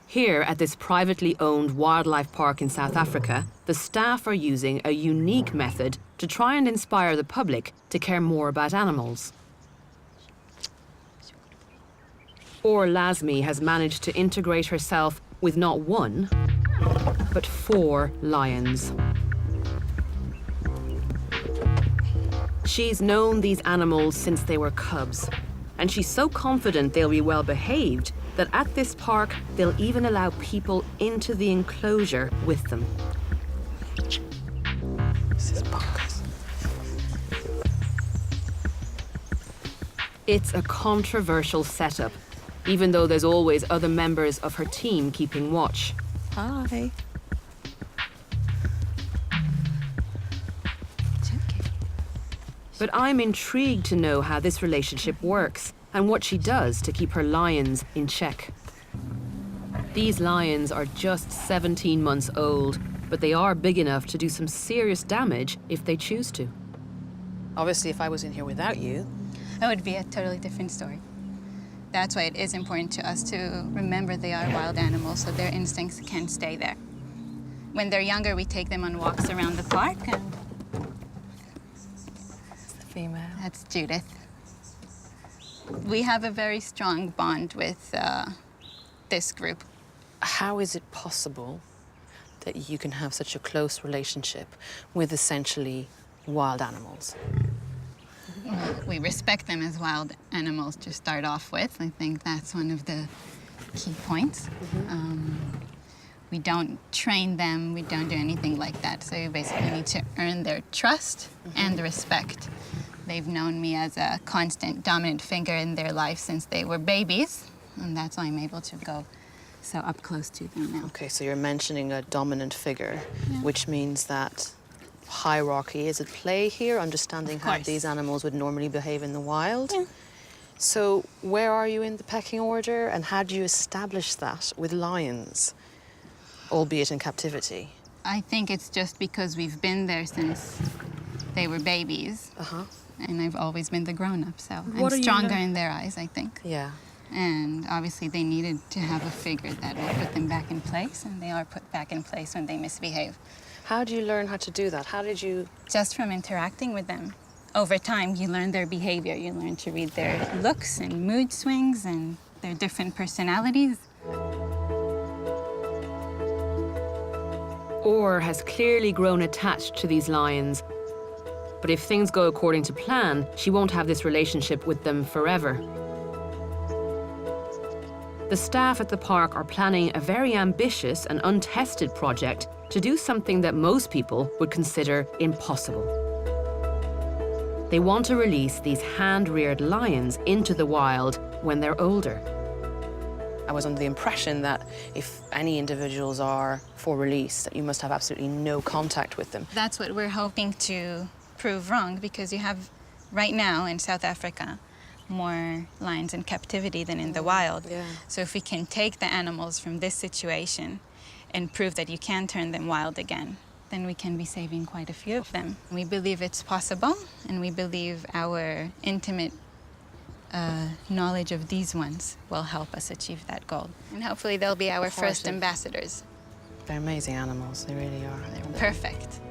Here at this privately owned wildlife park in South Africa, the staff are using a unique method to try and inspire the public to care more about animals. Or Lasmi has managed to integrate herself with not one, but 4 lions. She's known these animals since they were cubs, and she's so confident they'll be well behaved that at this park, they'll even allow people into the enclosure with them. This is bonkers. It's a controversial setup, even though there's always other members of her team keeping watch. Hi. But I'm intrigued to know how this relationship works and what she does to keep her lions in check. These lions are just 17 months old, but they are big enough to do some serious damage if they choose to. Obviously, if I was in here without you... That would be a totally different story. That's why it is important to us to remember they are wild animals, so their instincts can stay there. When they're younger, we take them on walks around the park, and It's the female. that's Judith. We have a very strong bond with this group. How is it possible that you can have such a close relationship with essentially wild animals? We respect them as wild animals to start off with. I think that's one of the key points. We don't train them, we don't do anything like that. So you basically need to earn their trust and respect. They've known me as a constant dominant figure in their life since they were babies, and that's why I'm able to go so up close to them now. Okay, so you're mentioning a dominant figure, which means that hierarchy is at play here, understanding how course. these animals would normally behave in the wild. Yeah. So where are you in the pecking order, and how do you establish that with lions, albeit in captivity? I think it's just because we've been there since they were babies, and I've always been the grown-up, so What are I'm you stronger learn- in their eyes, I think. Yeah. And obviously they needed to have a figure that will put them back in place, and they are put back in place when they misbehave. How do you learn how to do that? How did you... Just from interacting with them. Over time, you learn their behavior. You learn to read their looks and mood swings and their different personalities. Or has clearly grown attached to these lions. But if things go according to plan, she won't have this relationship with them forever. The staff at the park are planning a very ambitious and untested project to do something that most people would consider impossible. They want to release these hand-reared lions into the wild when they're older. I was under the impression that if any individuals are for release, that you must have absolutely no contact with them. That's what we're hoping to prove wrong, because you have, right now in South Africa, more lions in captivity than in the wild. Yeah. So if we can take the animals from this situation and prove that you can turn them wild again, then we can be saving quite a few of them. We believe it's possible, and we believe our intimate knowledge of these ones will help us achieve that goal. And hopefully they'll be our first ambassadors. They're amazing animals, they really are. Perfect.